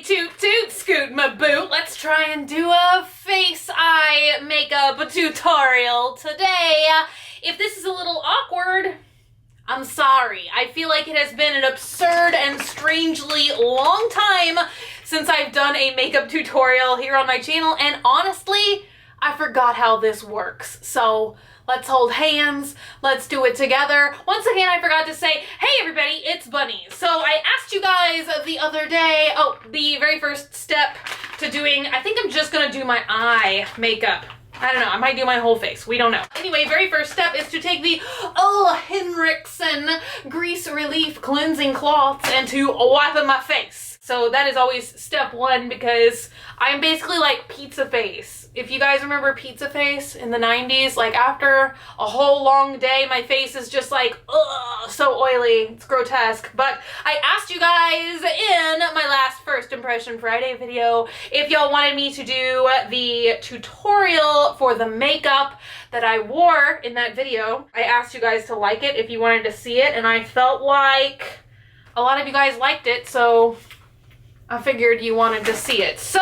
toot toot, scoot my boot. Let's try and do a face eye makeup tutorial today. If this is a little awkward, I'm sorry. I feel like it has been an absurd and strangely long time since I've done a makeup tutorial here on my channel, and honestly, I forgot how this works. So let's hold hands, let's do it together. Once again, I forgot to say, hey everybody, it's Bunny. So I asked you guys the other day, the very first step to doing, I think I'm just gonna do my eye makeup. I don't know, I might do my whole face, we don't know. Anyway, very first step is to take the Henriksen Grease Relief Cleansing Cloths and to wipe my face. So that is always step one because I'm basically like pizza face. If you guys remember pizza face in the 90s, like after a whole long day, my face is just like, ugh, so oily. It's grotesque. But I asked you guys in my last First Impression Friday video if y'all wanted me to do the tutorial for the makeup that I wore in that video. I asked you guys to like it if you wanted to see it, and I felt like a lot of you guys liked it, so I figured you wanted to see it. So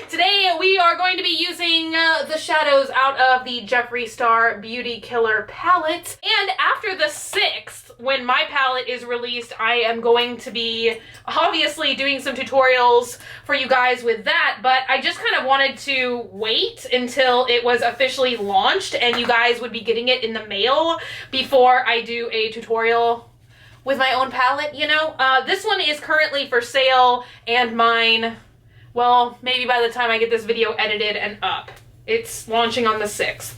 today we are going to be using the shadows out of the Jeffree Star Beauty Killer palette. And after the 6th, when my palette is released, I am going to be obviously doing some tutorials for you guys with that, but I just kind of wanted to wait until it was officially launched and you guys would be getting it in the mail before I do a tutorial with my own palette, you know? This one is currently for sale, and mine, well, maybe by the time I get this video edited and up. It's launching on the 6th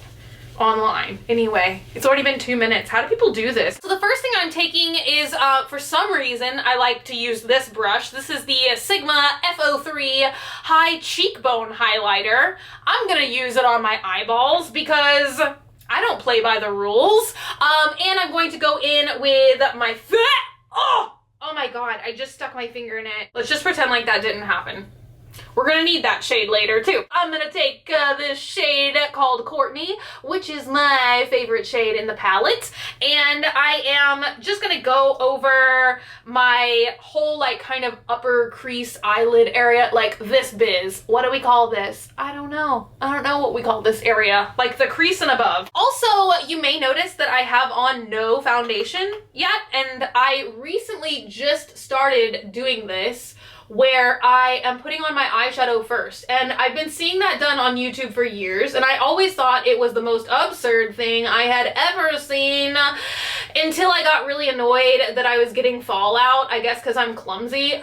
online. Anyway, it's already been 2 minutes. How do people do this? So the first thing I'm taking is, for some reason, I like to use this brush. This is the Sigma F03 High Cheekbone Highlighter. I'm gonna use it on my eyeballs because I don't play by the rules. And I'm going to go in with my oh my god, I just stuck my finger in it. Let's just pretend like that didn't happen. We're gonna need that shade later too. I'm gonna take this shade called Courtney, which is my favorite shade in the palette, and I am just gonna go over my whole like kind of upper crease eyelid area, like this biz. What do we call this? I don't know. I don't know what we call this area, like the crease and above. Also, you may notice that I have on no foundation yet, and I recently just started doing this where I am putting on my eyeshadow first. And I've been seeing that done on YouTube for years, and I always thought it was the most absurd thing I had ever seen until I got really annoyed that I was getting fallout, I guess because I'm clumsy.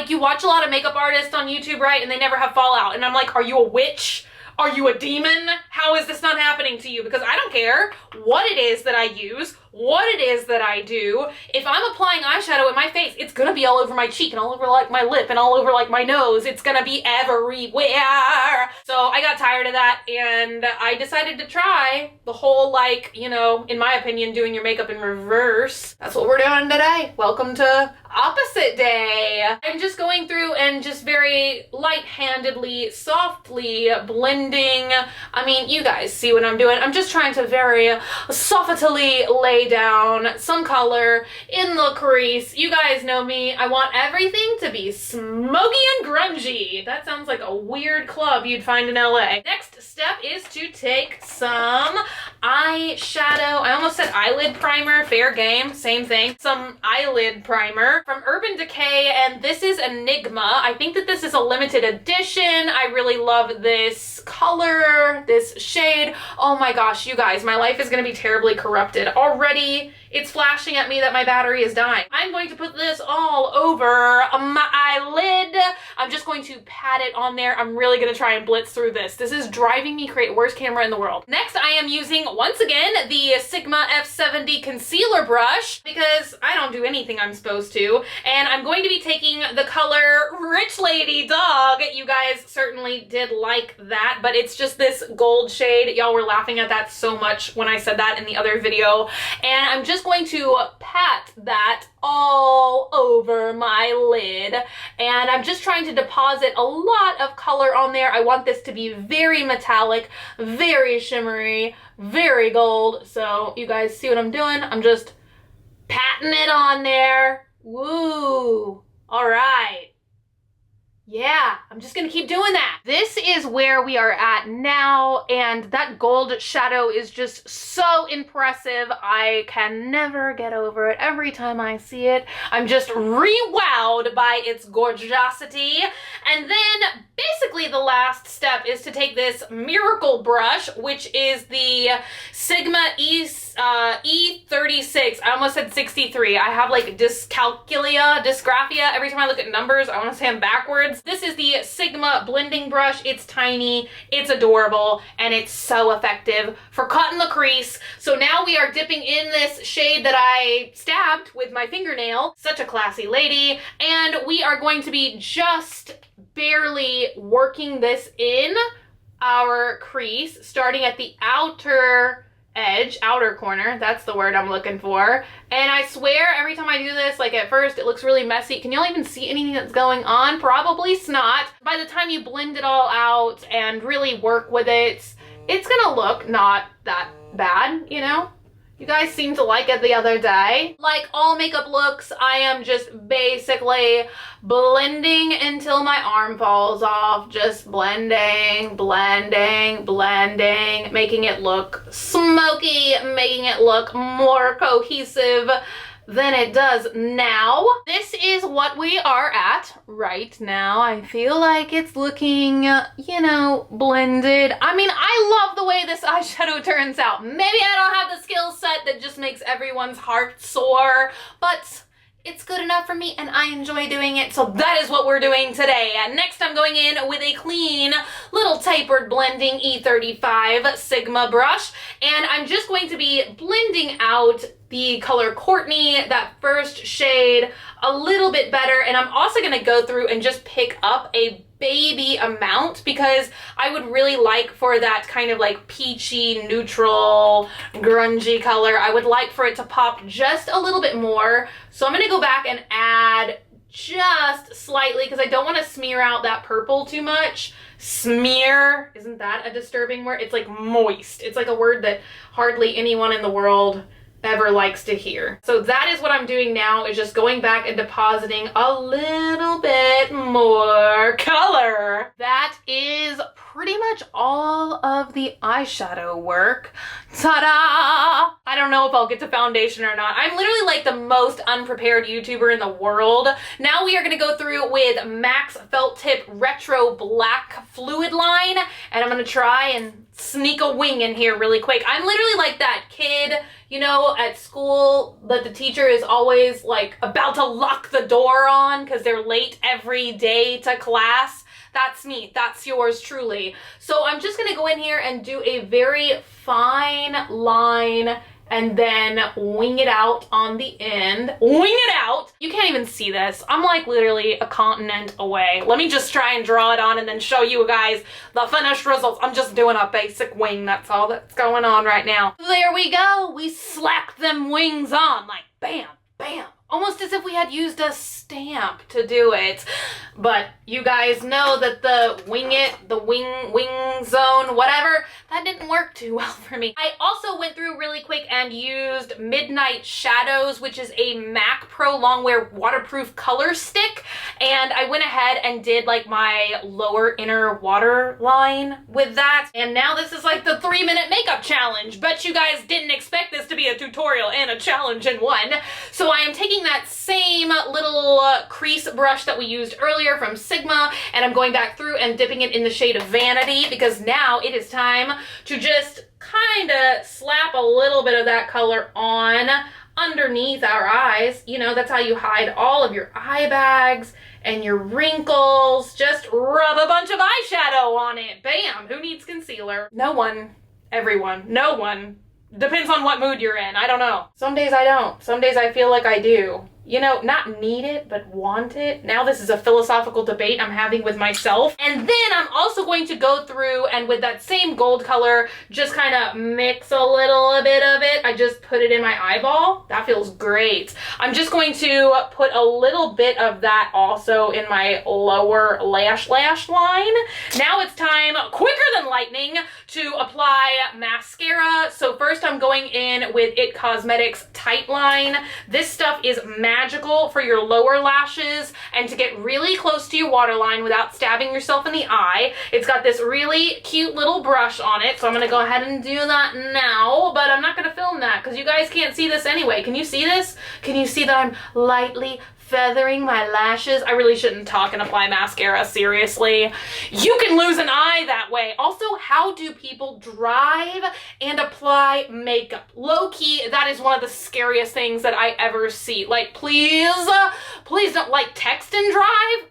You watch a lot of makeup artists on YouTube, right? And they never have fallout. And I'm like, are you a witch? Are you a demon? How is this not happening to you? Because I don't care what it is that I use, what it is that I do. If I'm applying eyeshadow in my face, it's gonna be all over my cheek and all over like my lip and all over like my nose. It's gonna be everywhere. So I got tired of that and I decided to try the whole, like, you know, in my opinion, doing your makeup in reverse. That's what we're doing today. Welcome to opposite day. I'm just going through and just very light-handedly, softly blending. I mean, you guys see what I'm doing. I'm just trying to very softly lay down some color in the crease. You guys know me. I want everything to be smoky and grungy. That sounds like a weird club you'd find in LA. Next step is to take some eyeshadow. I almost said eyelid primer. Fair game. Same thing. Some eyelid primer from Urban Decay, and this is Enigma. I think that this is a limited edition. I really love this color, this shade. Oh my gosh, you guys, my life is gonna be terribly corrupted. Already, it's flashing at me that my battery is dying. I'm going to put this all over my eyelid. I'm just going to pat it on there. I'm really gonna try and blitz through this. This is driving me crazy. Worst camera in the world. Next, I am using, once again, the Sigma F70 concealer brush because I don't do anything I'm supposed to. And I'm going to be taking the color Rich Lady Dog. You guys certainly did like that, but it's just this gold shade. Y'all were laughing at that so much when I said that in the other video. And I'm just going to pat that all over my lid, and I'm just trying to deposit a lot of color on there. I want this to be very metallic, very shimmery, very gold. So you guys see what I'm doing? I'm just patting it on there. Woo! All right. Yeah, I'm just gonna keep doing that. This is where we are at now, and that gold shadow is just so impressive. I can never get over it. Every time I see it, I'm just re-wowed by its gorgeosity. And then basically the last step is to take this miracle brush, which is the Sigma E36. I almost said 63. I have like dysgraphia. Every time I look at numbers, I want to say them backwards. This is the Sigma blending brush. It's tiny, it's adorable, and it's so effective for cutting the crease. So now we are dipping in this shade that I stabbed with my fingernail. Such a classy lady. And we are going to be just barely working this in our crease, starting at the outer edge, outer corner, that's the word I'm looking for. And I swear every time I do this, like at first it looks really messy. Can y'all even see anything that's going on? Probably not. By the time you blend it all out and really work with it, it's gonna look not that bad, you know? You guys seemed to like it the other day. Like all makeup looks, I am just basically blending until my arm falls off. Just blending, blending, blending, making it look smoky, making it look more cohesive than it does now. This is what we are at right now. I feel like it's looking, you know, blended. I mean, I love the way this eyeshadow turns out. Maybe I don't have the skill set that just makes everyone's heart soar, but it's good enough for me and I enjoy doing it, so that is what we're doing today. And next I'm going in with a clean little tapered blending E35 Sigma brush, and I'm just going to be blending out the color Courtney, that first shade, a little bit better. And I'm also gonna go through and just pick up a baby amount because I would really like for that kind of like peachy, neutral, grungy color, I would like for it to pop just a little bit more. So I'm gonna go back and add just slightly because I don't want to smear out that purple too much. Smear, isn't that a disturbing word? It's like moist. It's like a word that hardly anyone in the world ever likes to hear. So that is what I'm doing now, is just going back and depositing a little bit more color. That is pretty much all of the eyeshadow work. Ta-da! I don't know if I'll get to foundation or not. I'm literally like the most unprepared YouTuber in the world. Now we are gonna go through with MAC's Felt Tip Retro Black Fluid Line, and I'm gonna try and sneak a wing in here really quick. I'm literally like that kid, you know, at school that the teacher is always like about to lock the door on because they're late every day to class. That's me. That's yours truly. So I'm just gonna go in here and do a very fine line and then wing it out on the end. Wing it out! You can't even see this. I'm like literally a continent away. Let me just try and draw it on and then show you guys the finished results. I'm just doing a basic wing. That's all that's going on right now. There we go. We slapped them wings on like bam, bam. Almost as if we had used a stamp to do it. But you guys know that the wing zone, whatever, that didn't work too well for me. I also went through really quick and used Midnight Shadows, which is a MAC Pro Longwear waterproof color stick. And I went ahead and did like my lower inner water line with that. And now this is like the 3-minute makeup challenge. Bet you guys didn't expect this to be a tutorial and a challenge in one. So I am taking that same little crease brush that we used earlier from Sigma, and I'm going back through and dipping it in the shade of Vanity, because now it is time to just kind of slap a little bit of that color on underneath our eyes. You know, that's how you hide all of your eye bags and your wrinkles. Just rub a bunch of eyeshadow on it. Bam! Who needs concealer? No one. Everyone. No one. Depends on what mood you're in. I don't know. Some days I don't. Some days I feel like I do. You know, not need it, but want it. Now this is a philosophical debate I'm having with myself. And then I'm also going to go through and with that same gold color, just kind of mix a little bit of it. I just put it in my eyeball. That feels great. I'm just going to put a little bit of that also in my lower lash line. Now it's time, quicker than lightning, to apply mascara. So first I'm going in with It Cosmetics Tight Line. This stuff is matte magical for your lower lashes and to get really close to your waterline without stabbing yourself in the eye. It's got this really cute little brush on it, so I'm gonna go ahead and do that now, but I'm not gonna film that because you guys can't see this anyway. Can you see this? Can you see that I'm lightly feathering my lashes? I really shouldn't talk and apply mascara, seriously. You can lose an eye that way. Also, how do people drive and apply makeup? Low-key, that is one of the scariest things that I ever see. Like, please don't, like, text and drive.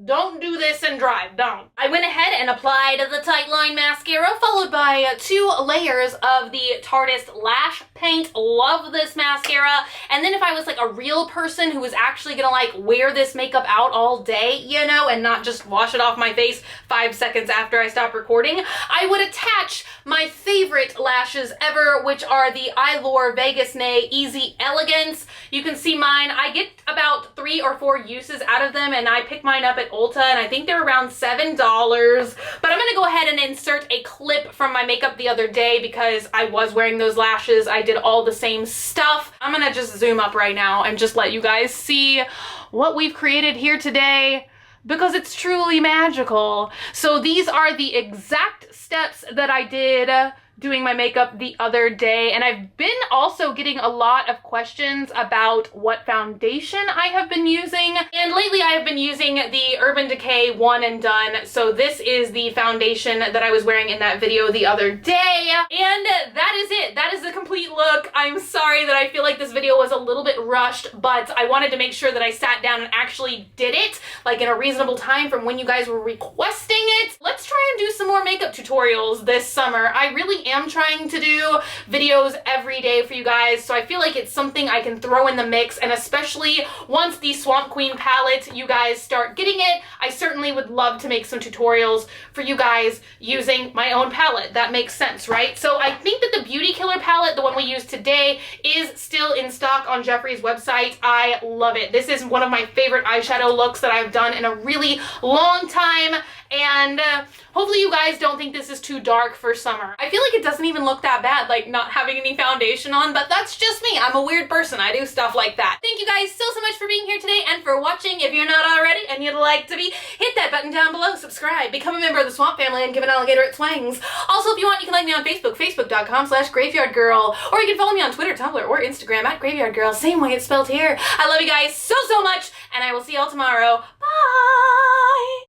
Don't do this and drive, don't. I went ahead and applied the Tight Line mascara, followed by 2 layers of the Tarteist Lash Paint. Love this mascara. And then if I was like a real person who was actually gonna like wear this makeup out all day, you know, and not just wash it off my face 5 seconds after I stop recording, I would attach my favorite lashes ever, which are the Eylure Vegas Nay Easy Elegance. You can see mine. I get about 3 or 4 uses out of them, and I pick mine up at Ulta, and I think they're around $7. But I'm gonna go ahead and insert a clip from my makeup the other day because I was wearing those lashes. I did all the same stuff. I'm gonna just zoom up right now and just let you guys see what we've created here today, because it's truly magical. So these are the exact steps that I did doing my makeup the other day, and I've been also getting a lot of questions about what foundation I have been using, and lately I have been using the Urban Decay One and Done. So this is the foundation that I was wearing in that video the other day, and that is it. That is the complete look. I'm sorry that I feel like this video was a little bit rushed, but I wanted to make sure that I sat down and actually did it, like in a reasonable time from when you guys were requesting it. Let's try and do some more makeup tutorials this summer. I really am trying to do videos every day for you guys, so I feel like it's something I can throw in the mix, and especially once the Swamp Queen palette, you guys start getting it, I certainly would love to make some tutorials for you guys using my own palette. That makes sense, right? So I think that the Beauty Killer palette, the one we used today, is still in stock on Jeffree's website. I love it. This is one of my favorite eyeshadow looks that I've done in a really long time, and hopefully you guys don't think this is too dark for summer. I feel like it doesn't even look that bad, like not having any foundation on, but that's just me. I'm a weird person. I do stuff like that. Thank you guys so much for being here today and for watching. If you're not already and you'd like to be, hit that button down below, subscribe, become a member of the Swamp family, and give an alligator its wings. Also, if you want, you can like me on Facebook, facebook.com/graveyardgirl, or you can follow me on Twitter, Tumblr, or Instagram @graveyardgirl, same way it's spelled here. I love you guys so much, and I will see y'all tomorrow. Bye!